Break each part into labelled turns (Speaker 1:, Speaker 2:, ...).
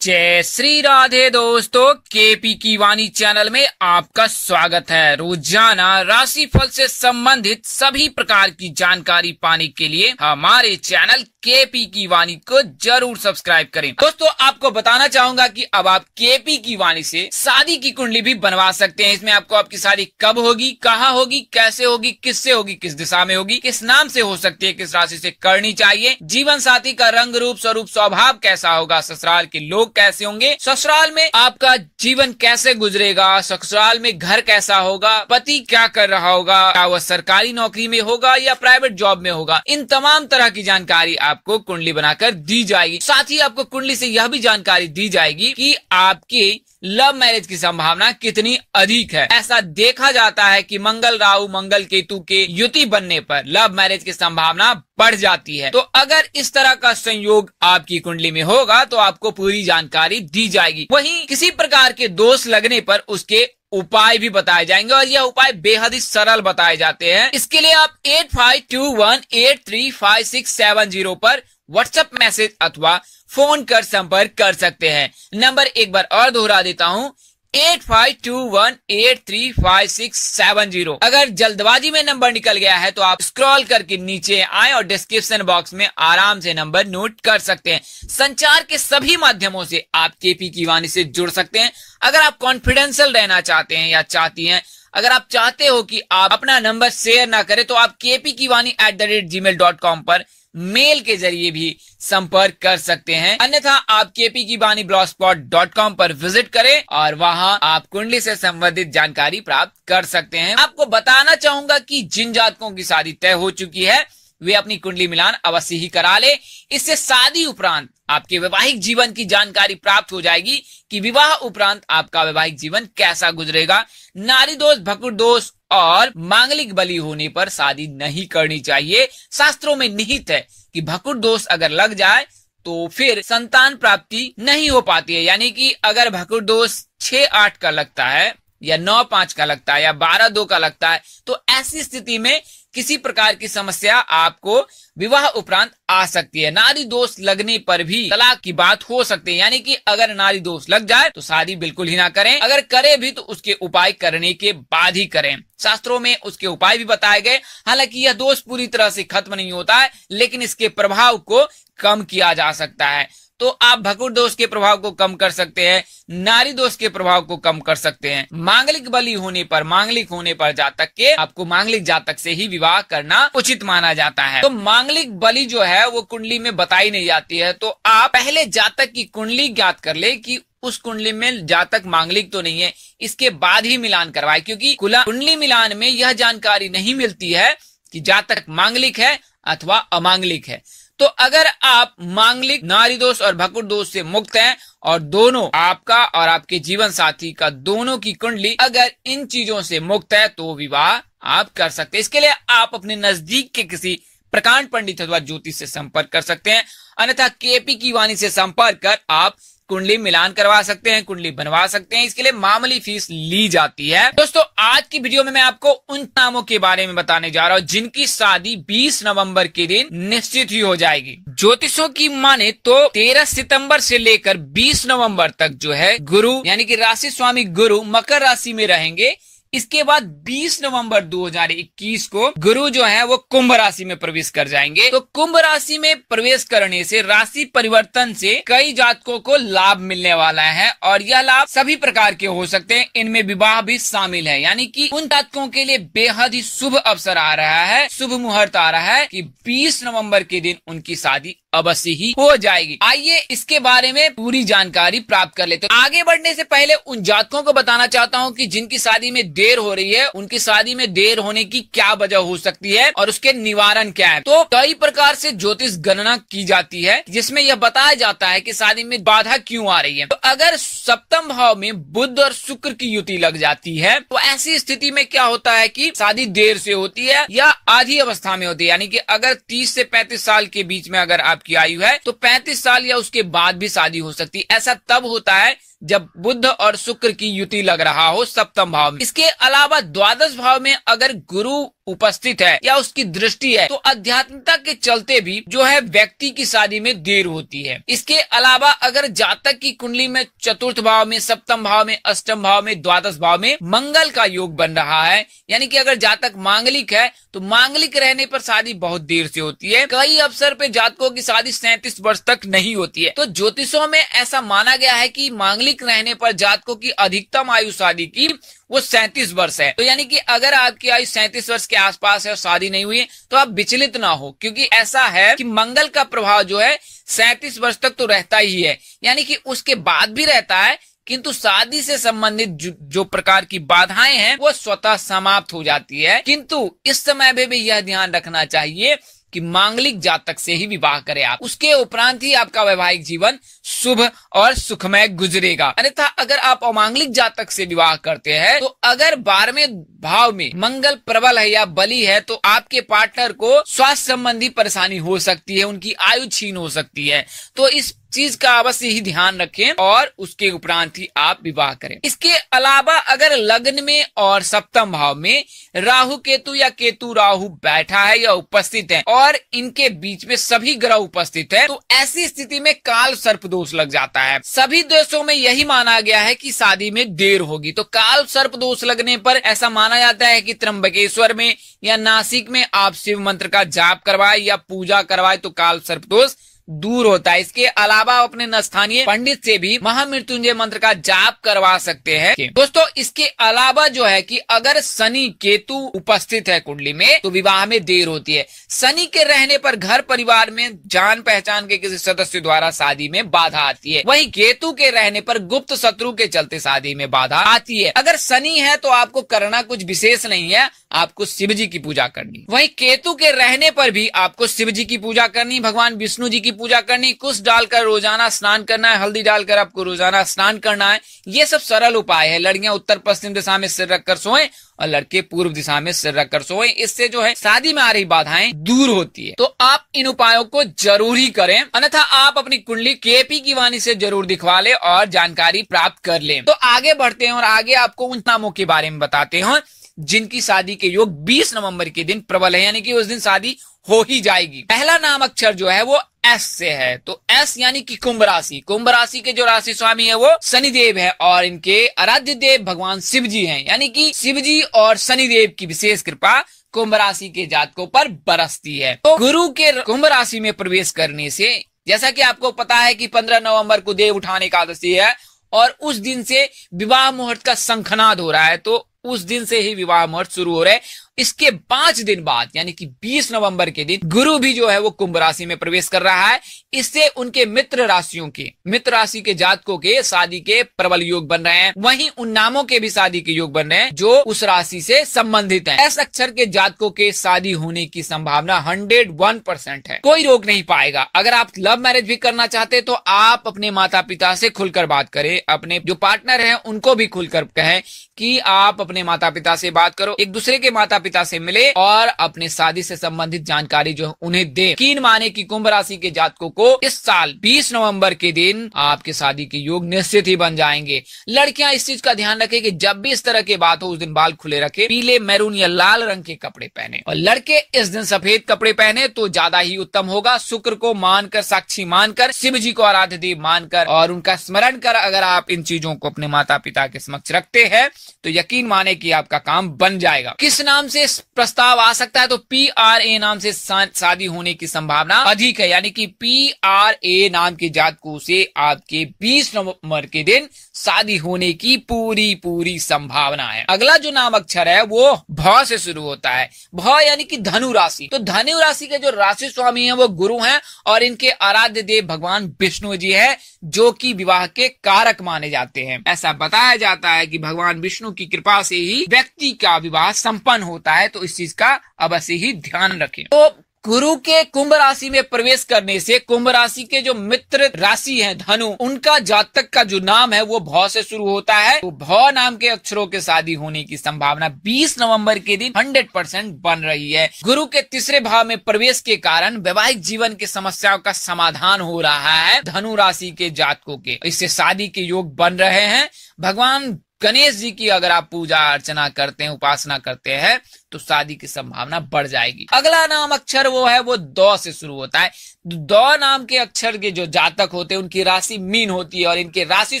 Speaker 1: जय श्री राधे दोस्तों, केपी की वाणी चैनल में आपका स्वागत है। रोजाना राशिफल से संबंधित सभी प्रकार की जानकारी पाने के लिए हमारे चैनल केपी की वाणी को जरूर सब्सक्राइब करें। दोस्तों, आपको बताना चाहूंगा कि अब आप केपी की वाणी से शादी की कुंडली भी बनवा सकते हैं। इसमें आपको आपकी शादी कब होगी, कहाँ होगी, कैसे होगी, किससे होगी, किस दिशा में होगी, किस नाम से हो सकती है, किस राशि से करनी चाहिए, जीवन साथी का रंग रूप स्वरूप स्वभाव कैसा होगा, ससुराल के लोग कैसे होंगे, ससुराल में आपका जीवन कैसे गुजरेगा, ससुराल में घर कैसा होगा, पति क्या कर रहा होगा, क्या वह सरकारी नौकरी में होगा या प्राइवेट जॉब में होगा, इन तमाम तरह की जानकारी आपको कुंडली बनाकर दी जाएगी। साथ ही आपको कुंडली से यह भी जानकारी दी जाएगी कि आपकी लव मैरिज की संभावना कितनी अधिक है। ऐसा देखा जाता है कि मंगल राहु मंगल केतु के युति बनने पर लव मैरिज की संभावना बढ़ जाती है। तो अगर इस तरह का संयोग आपकी कुंडली में होगा तो आपको पूरी जानकारी दी जाएगी। वहीं किसी प्रकार के दोष लगने पर उसके उपाय भी बताए जाएंगे और यह उपाय बेहद ही सरल बताए जाते हैं। इसके लिए आप 8521835670 पर व्हाट्सएप मैसेज अथवा फोन कर संपर्क कर सकते हैं। नंबर एक बार और दोहरा देता हूँ, 8521835670। अगर जल्दबाजी में नंबर निकल गया है तो आप स्क्रॉल करके नीचे आए और डिस्क्रिप्शन बॉक्स में आराम से नंबर नोट कर सकते हैं। संचार के सभी माध्यमों से आप केपी की वाणी से जुड़ सकते हैं। अगर आप कॉन्फिडेंशियल रहना चाहते हैं या चाहती हैं, अगर आप चाहते हो कि आप अपना नंबर शेयर ना करें तो आप kpkiwani@gmail.com पर मेल के जरिए भी संपर्क कर सकते हैं। अन्यथा आप kpkiwani.blogspot.com पर विजिट करें और वहां आप कुंडली से संबंधित जानकारी प्राप्त कर सकते हैं। आपको बताना चाहूंगा कि जिन जातकों की शादी तय हो चुकी है वे अपनी कुंडली मिलान अवश्य ही करा ले। इससे शादी उपरांत आपके वैवाहिक जीवन की जानकारी प्राप्त हो जाएगी कि विवाह उपरांत आपका वैवाहिक जीवन कैसा गुजरेगा। नारी दोष, भकुर दोष और मांगलिक बलि होने पर शादी नहीं करनी चाहिए। शास्त्रों में निहित है कि भकुर दोष अगर लग जाए तो फिर संतान प्राप्ति नहीं हो पाती है। यानी कि अगर भकुर दोष 6-8 का लगता है या 9-5 का लगता है या 12-2 का लगता है तो ऐसी स्थिति में किसी प्रकार की समस्या आपको विवाह उपरांत आ सकती है। नारी दोष लगने पर भी तलाक की बात हो सकती है। यानी कि अगर नारी दोष लग जाए तो शादी बिल्कुल ही ना करें। अगर करे भी तो उसके उपाय करने के बाद ही करें। शास्त्रों में उसके उपाय भी बताए गए। हालांकि यह दोष पूरी तरह से खत्म नहीं होता है, लेकिन इसके प्रभाव को कम किया जा सकता है। तो आप भकुर दोष के प्रभाव को कम कर सकते हैं, नारी दोष के प्रभाव को कम कर सकते हैं। मांगलिक बलि होने पर, मांगलिक होने पर जातक के आपको मांगलिक जातक से ही विवाह करना उचित माना जाता है। तो मांगलिक बलि जो है वो कुंडली में बताई नहीं जाती है। तो आप पहले जातक की कुंडली ज्ञात कर ले कि उस कुंडली में जातक मांगलिक तो नहीं है, इसके बाद ही मिलान करवाए। क्योंकि कुंडली मिलान में यह जानकारी नहीं मिलती है कि जातक मांगलिक है अथवा अमांगलिक है। तो अगर आप मांगलिक, नारी दोष और भकुर दोष से मुक्त हैं और दोनों आपका और आपके जीवन साथी का दोनों की कुंडली अगर इन चीजों से मुक्त है तो विवाह आप कर सकते हैं। इसके लिए आप अपने नजदीक के किसी प्रकांड पंडित अथवा ज्योतिष से संपर्क कर सकते हैं। अन्यथा केपी की वाणी से संपर्क कर आप कुंडली मिलान करवा सकते हैं, कुंडली बनवा सकते हैं। इसके लिए मामूली फीस ली जाती है। दोस्तों, आज की वीडियो में मैं आपको उन नामों के बारे में बताने जा रहा हूँ जिनकी शादी 20 नवंबर के दिन निश्चित ही हो जाएगी। ज्योतिषों की माने तो 13 सितंबर से लेकर 20 नवंबर तक जो है गुरु यानी कि राशि स्वामी गुरु मकर राशि में रहेंगे। इसके बाद 20 नवंबर 2021 को गुरु जो है वो कुंभ राशि में प्रवेश कर जाएंगे। तो कुंभ राशि में प्रवेश करने से राशि परिवर्तन से कई जातकों को लाभ मिलने वाला है और यह लाभ सभी प्रकार के हो सकते हैं। इनमें विवाह भी शामिल है। यानी कि उन जातकों के लिए बेहद ही शुभ अवसर आ रहा है, शुभ मुहूर्त आ रहा है कि 20 नवंबर के दिन उनकी शादी अवश्य ही हो जाएगी। आइए इसके बारे में पूरी जानकारी प्राप्त कर लेते हैं। आगे बढ़ने से पहले उन जातकों को बताना चाहता हूँ कि जिनकी शादी में देर हो रही है, उनकी शादी में देर होने की क्या वजह हो सकती है और उसके निवारण क्या है। तो कई प्रकार से ज्योतिष गणना की जाती है जिसमें यह बताया जाता है कि शादी में बाधा क्यों आ रही है। तो अगर सप्तम भाव में बुध और शुक्र की युति लग जाती है तो ऐसी स्थिति में क्या होता है कि शादी देर से होती है या आधी अवस्था में होती है। यानी कि अगर 30 से 35 साल के बीच में अगर आपकी आयु है तो 35 साल या उसके बाद भी शादी हो सकती है। ऐसा तब होता है जब बुध और शुक्र की युति लग रहा हो सप्तम भाव में। इसके अलावा द्वादश भाव में अगर गुरु उपस्थित है या उसकी दृष्टि है तो आध्यात्मिकता के चलते भी जो है व्यक्ति की शादी में देर होती है। इसके अलावा अगर जातक की कुंडली में चतुर्थ भाव में, सप्तम भाव में, अष्टम भाव में, द्वादश भाव में मंगल का योग बन रहा है, यानी कि अगर जातक मांगलिक है तो मांगलिक रहने पर शादी बहुत देर से होती है। कई अवसर पे जातकों की शादी 37 वर्ष तक नहीं होती है। तो ज्योतिषों में ऐसा माना गया है कि मांगलिक रहने पर जातकों की अधिकतम आयु शादी की वो 37 वर्ष है। तो यानी कि अगर आपकी आयु 37 वर्ष के आसपास है और शादी नहीं हुई है तो आप विचलित ना हो, क्योंकि ऐसा है कि मंगल का प्रभाव जो है 37 वर्ष तक तो रहता ही है, यानी कि उसके बाद भी रहता है, किंतु शादी से संबंधित जो प्रकार की बाधाएं हैं वो स्वतः समाप्त हो जाती है। किंतु इस समय में भी यह ध्यान रखना चाहिए कि मांगलिक जातक से ही विवाह करें आप, उसके उपरांत ही आपका वैवाहिक जीवन शुभ और सुखमय गुजरेगा। अन्यथा अगर आप अमांगलिक जातक से विवाह करते हैं तो अगर 12वें भाव में मंगल प्रबल है या बली है तो आपके पार्टनर को स्वास्थ्य संबंधी परेशानी हो सकती है, उनकी आयु छीन हो सकती है। तो इस चीज का अवश्य ही ध्यान रखें और उसके उपरांत ही आप विवाह करें। इसके अलावा अगर लग्न में और सप्तम भाव में राहु केतु या केतु राहु बैठा है या उपस्थित है और इनके बीच में सभी ग्रह उपस्थित है तो ऐसी स्थिति में काल सर्प दोष लग जाता है। सभी देशों में यही माना गया है कि शादी में देर होगी। तो काल सर्प दोष लगने पर ऐसा माना जाता है कि त्र्यंबकेश्वर में या नासिक में आप शिव मंत्र का जाप करवाए या पूजा करवाए तो काल सर्प दोष दूर होता है। इसके अलावा अपने स्थानीय पंडित से भी महामृत्युंजय मंत्र का जाप करवा सकते हैं। दोस्तों इसके अलावा जो है कि अगर शनि केतु उपस्थित है कुंडली में तो विवाह में देर होती है। शनि के रहने पर घर परिवार में जान पहचान के किसी सदस्य द्वारा शादी में बाधा आती है। वहीं केतु के रहने पर गुप्त शत्रु के चलते शादी में बाधा आती है। अगर शनि है तो आपको करना कुछ विशेष नहीं है, आपको शिव जी की पूजा करनी। वहीं केतु के रहने पर भी आपको शिव जी की पूजा करनी, भगवान विष्णु जी की पूजा करनी, कुश डालकर रोजाना स्नान करना है, हल्दी डालकर आपको रोजाना स्नान करना है। ये सब सरल उपाय है। लड़कियां उत्तर पश्चिम दिशा में सिर रखकर सोएं और लड़के पूर्व दिशा में सिर रखकर सोएं। इससे जो है शादी में आ रही बाधाएं दूर होती है। तो आप इन उपायों को जरूर ही करें, अन्यथा आप अपनी कुंडली केपी की वाणी से जरूर दिखवा लें और जानकारी प्राप्त कर लें। तो आगे बढ़ते हैं और आगे आपको उन नामों के बारे में बताते हैं जिनकी शादी के योग 20 नवंबर के दिन प्रबल है, यानी कि उस दिन शादी हो ही जाएगी। पहला नाम अक्षर जो है वो एस से है। तो एस यानी कि कुंभ राशि। कुंभ राशि के जो राशि स्वामी है वो शनिदेव है और इनके आराध्य देव भगवान शिव जी हैं, यानी कि शिव जी और शनिदेव की विशेष कृपा कुंभ राशि के जातकों पर बरसती है। तो गुरु के कुंभ राशि में प्रवेश करने से, जैसा कि आपको पता है कि 15 नवंबर को देव उठान एकादशी है और उस दिन से विवाह मुहूर्त का शंखनाद हो रहा है, तो उस दिन से ही विवाह मुहूर्त शुरू हो रहे हैं। इसके 5 दिन बाद यानी कि 20 नवंबर के दिन गुरु भी जो है वो कुंभ राशि में प्रवेश कर रहा है। इससे उनके मित्र राशि के जातकों के शादी के प्रबल योग बन रहे हैं। वहीं उन नामों के भी शादी के योग बन रहे हैं जो उस राशि से संबंधित हैं। एस अक्षर के जातकों के शादी होने की संभावना 101% है, कोई रोक नहीं पाएगा। अगर आप लव मैरिज भी करना चाहते तो आप अपने माता पिता से खुलकर बात करें, अपने जो पार्टनर है उनको भी खुलकर कहें कि आप अपने माता पिता से बात करो, एक दूसरे के माता पिता से मिले और अपने शादी से संबंधित जानकारी जो उन्हें दे। यकीन माने कि कुंभ राशि के जातकों को इस साल 20 नवंबर के दिन आपके शादी के योग निश्चित ही बन जाएंगे। लड़कियां इस चीज का ध्यान रखें कि जब भी इस तरह की बात हो उस दिन बाल खुले रखें, पीले, मैरून या लाल रंग के कपड़े पहने और लड़के इस दिन सफेद कपड़े पहने तो ज्यादा ही उत्तम होगा। शुक्र को मानकर, साक्षी मानकर, शिव जी को आराध्य देव मानकर और उनका स्मरण कर अगर आप इन चीजों को अपने माता पिता के समक्ष रखते हैं तो यकीन माने कि आपका काम बन जाएगा। किस नाम से प्रस्ताव आ सकता है? तो PRA नाम से शादी होने की संभावना अधिक है, यानी कि PRA नाम के जातकों से आपके 20 नवंबर के दिन शादी होने की पूरी संभावना है। अगला जो नाम अक्षर है वो भ से शुरू होता है। भ यानी कि धनु राशि। तो धनु राशि के जो राशि स्वामी है वो गुरु हैं और इनके आराध्य देव भगवान विष्णु जी है जो कि विवाह के कारक माने जाते हैं। ऐसा बताया जाता है कि भगवान विष्णु की कृपा से ही व्यक्ति का विवाह संपन्न होता है, तो इस चीज का अवश्य ही ध्यान रखें। तो गुरु के कुंभ राशि में प्रवेश करने से कुंभ राशि के जो मित्र राशि हैं धनु, उनका जातक का जो नाम है वो भौ से शुरू होता है। तो भौ नाम के अक्षरों के शादी होने की संभावना 20 नवंबर के दिन 100% बन रही है। गुरु के तीसरे भाव में प्रवेश के कारण वैवाहिक जीवन की समस्याओं का समाधान हो रहा है धनु राशि के जातकों के। इससे शादी के योग बन रहे हैं। भगवान गणेश जी की अगर आप पूजा अर्चना करते हैं, उपासना करते हैं, तो शादी की संभावना बढ़ जाएगी। अगला नाम अक्षर वो है, वो दौ से शुरू होता है। दौ नाम के अक्षर के जो जातक होते हैं उनकी राशि मीन होती है और इनके राशि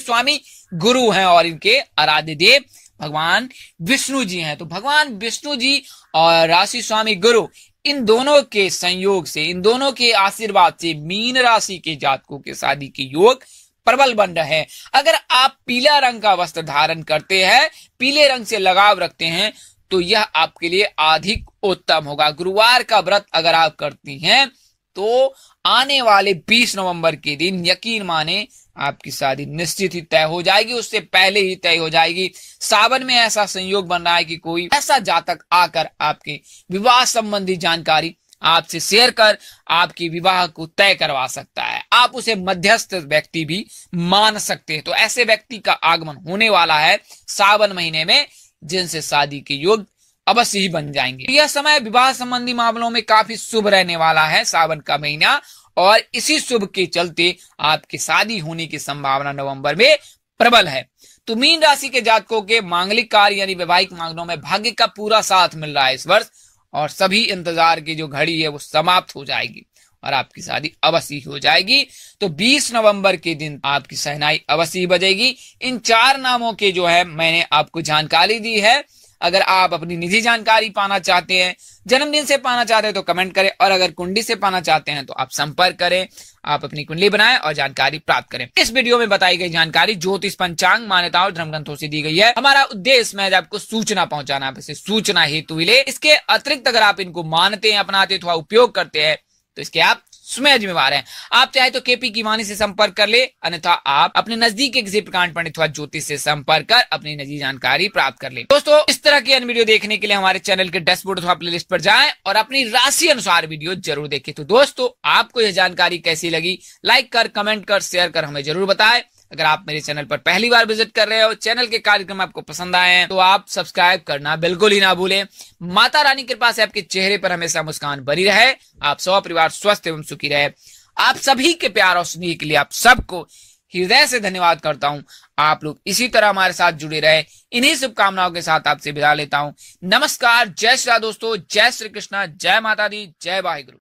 Speaker 1: स्वामी गुरु हैं और इनके आराध्य देव भगवान विष्णु जी हैं। तो भगवान विष्णु जी और राशि स्वामी गुरु, इन दोनों के संयोग से, इन दोनों के आशीर्वाद से मीन राशि के जातकों के शादी के योग प्रबल बन रहे हैं। अगर आप पीला रंग का वस्त्र धारण करते हैं, पीले रंग से लगाव रखते हैं, तो यह आपके लिए अधिक उत्तम होगा। गुरुवार का व्रत अगर आप करती हैं तो आने वाले 20 नवंबर के दिन यकीन माने आपकी शादी निश्चित ही तय हो जाएगी, उससे पहले ही तय हो जाएगी। सावन में ऐसा संयोग बन रहा है कि कोई ऐसा जातक आकर आपके विवाह संबंधी जानकारी आपसे शेयर कर आपके विवाह को तय करवा सकता है। आप उसे मध्यस्थ व्यक्ति भी मान सकते हैं। तो ऐसे व्यक्ति का आगमन होने वाला है सावन महीने में, जिनसे शादी के योग अवश्य ही बन जाएंगे। यह समय विवाह संबंधी मामलों में काफी शुभ रहने वाला है सावन का महीना, और इसी शुभ के चलते आपकी शादी होने की संभावना नवंबर में प्रबल है। तो मीन राशि के जातकों के मांगलिक कार्य यानी वैवाहिक मांगनों में भाग्य का पूरा साथ मिल रहा है इस वर्ष, और सभी इंतजार की जो घड़ी है वो समाप्त हो जाएगी और आपकी शादी अवश्य हो जाएगी। तो 20 नवंबर के दिन आपकी शहनाई अवश्य बजेगी। इन 4 नामों के जो है मैंने आपको जानकारी दी है। अगर आप अपनी निजी जानकारी पाना चाहते हैं, जन्मदिन से पाना चाहते हैं तो कमेंट करें, और अगर कुंडली से पाना चाहते हैं तो आप संपर्क करें। आप अपनी कुंडली बनाएं और जानकारी प्राप्त करें। इस वीडियो में बताई गई जानकारी ज्योतिष, पंचांग, मान्यताओं और धर्म ग्रंथों से दी गई है। हमारा उद्देश्य महज आपको सूचना पहुंचाना, सूचना हेतु मिले। इसके अतिरिक्त अगर आप इनको मानते हैं, अपनाते अथवा उपयोग करते हैं तो इसके आप स्वयं जिम्मेवार हैं। आप चाहे तो केपी की वाणी से संपर्क कर ले, अन्यथा आप अपने नजदीक के किसी प्रकांड पंडित अथवा ज्योतिष से संपर्क कर अपनी निजी जानकारी प्राप्त कर ले। दोस्तों, इस तरह की अन्य वीडियो देखने के लिए हमारे चैनल के डैशबोर्ड अथवा प्लेलिस्ट पर जाएं और अपनी राशि अनुसार वीडियो जरूर देखें। तो दोस्तों, आपको यह जानकारी कैसी लगी, लाइक कर, कमेंट कर, शेयर कर हमें जरूर बताएं। अगर आप मेरे चैनल पर पहली बार विजिट कर रहे हो, चैनल के कार्यक्रम आपको पसंद आए हैं, तो आप सब्सक्राइब करना बिल्कुल ही ना भूलें। माता रानी की कृपा से आपके चेहरे पर हमेशा मुस्कान बनी रहे, आप सब परिवार स्वस्थ एवं सुखी रहे। आप सभी के प्यार और स्नेह के लिए आप सबको हृदय से धन्यवाद करता हूं। आप लोग इसी तरह हमारे साथ जुड़े रहे, इन्हीं शुभकामनाओं के साथ आपसे विदा लेता हूं। नमस्कार, जय श्री राम दोस्तों, जय श्री कृष्णा, जय माता दी, जय वाहिगुरु।